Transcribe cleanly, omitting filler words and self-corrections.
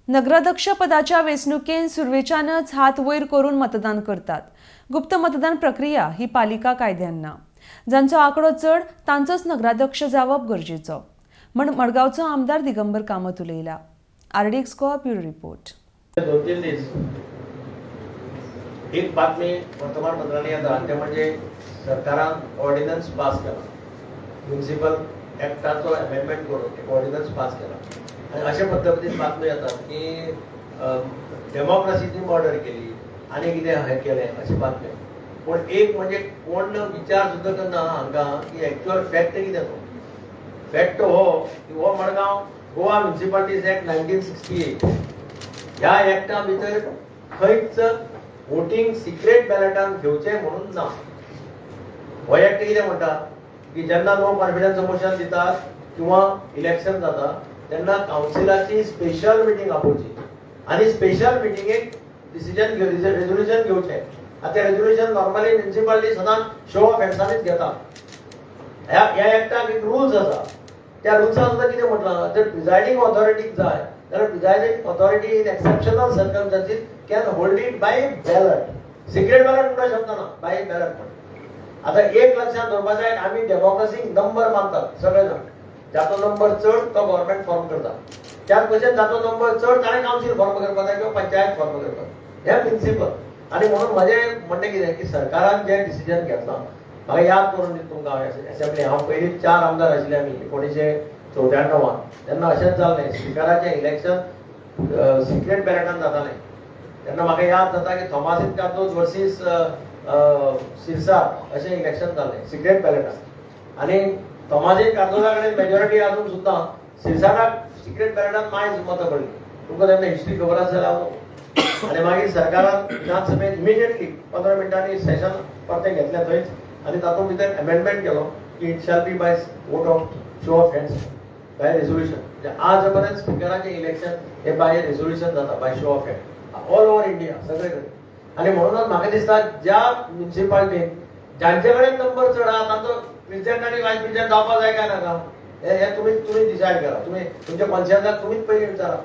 नगराध्यक्ष पदाच्या वेंचणुकेन सुरवेच्यानच हात वयर करून मतदान करतात। गुप्त मतदान प्रक्रिया ही पालिका कायद्यान ना। जांचो आंकडो चढ तांचोच नगराध्यक्ष जावप गरजेचो म्हण मडगांवचो आमदार दिगंबर कामत उलयला। आरडी एक्सको ब्युरो रिपोर्ट। 2-3 दीस एक बातमी वर्तमानपत्रांनी येता ते म्हणजे सरकारान ऑर्डिनन्स पास केला, म्युनिसिपल ऍक्टाचो अमेंडमेंट करून एक ऑर्डिनन्स पास केला आणि अशा पद्धतीन बातमी येतात की डेमोक्रेसीची मर्डर केली आणि कितें हे केलें अशी बातमी। पण एक म्हणजे कोण विचार सुद्धा करना हांगा की एक्चुअल फॅक्ट कितें तो फॅक्ट हो की हो मडगांव गोवा म्युनिसिपालिटीज ऍक्ट 1968 ह्या एक्टा भितर खंयच वोटिंग सिक्रेट बॅलेटान घेवचें म्हणून ना। हो एक्ट कितें म्हणटा की जेन्ना नो कॉन्फिडन्स मोशन दितात किंवा इलेक्शन जाता तेन्ना काउन्सिलाची स्पेशल मिटींग आपोवची आणि स्पेशल मिटींगेक डिसिजन रेझोल्युशन घेवचें। आता रेझोल्युशन नॉर्मली म्युनिसिपालिटी सदांच शो ऑफ हँड्सांनीच घेता। ह्या एक्टाक एक रूल्स आसा, त्या रुल्सान सुद्दां कितें म्हटलां जर प्रिजायडींग ऑथॉरिटीक जाय जाल्यार presiding authority in exceptional circumstances can hold it by ballot. Secret ballot म्हणटा शब्द ना, बाय बॅलट म्हणटा। आता एक लक्षात दवरपाक जाय, आमी डेमोक्रेसीक नंबर मानतात सगळे जाण। जाचो नंबर चड तो गव्हर्नमेंट फॉर्म करता, त्याच भशेन जाचो नंबर चड ताणें कावन्सील फॉर्म करपाक जाय किंवा पंचायत फॉर्म करपाक। हे प्रिंसिपल। आणि म्हणून म्हजें म्हणणें कितें की सरकारान जें डिसिजन घेतलां म्हाका याद करून दिता तुमकां असेंब्ली हांव पयलीं 4 आमदार आशिल्ले आमी 1994 तेन्ना अशेंच जाल्लें स्पिकराचें इलेक्शन सिक्रेट बॅलेटान जातालें। तेन्ना म्हाका याद जाता की थॉमासीस कार्दोज वर्सीस सिरसाट अशें इलेक्शन जाल्लें सिक्रेट बॅलेटान आणि थॉमासीस कार्दोजा कडेन मेजॉरिटी आसून सुद्दां सिरसाटाक सिक्रेट बॅलेटान मायज मतां पडलीं। तुमकां तेन्ना हिस्ट्री खबर आसा जाल्यार आणि मागीर सरकारान विधानसभेत इमिडिएटली 15 मिनटांनी सेशन परते घेतले थंयच आणि तातूंत भितर अमेंडमेंट केलो की it shall be by vote of show of hands by resolution. आज पर्यंत स्पिकराचें इलेक्शन हे बाय रेझोल्युशन जाता by show of hand all over India सगळे कडेन। आणि म्हणूनच म्हाका दिसता ज्या म्युनिसिपालिटीन जांचे कडेन नंबर चड आहा तांचो प्रेसिडेंट आनी वायस प्रेसिडेंट जावपाक जाय काय नाका हे तुमी डिसायड करा। तुमी तुमच्या कॉन्शियन्साक तुमीच पयलीं विचारा।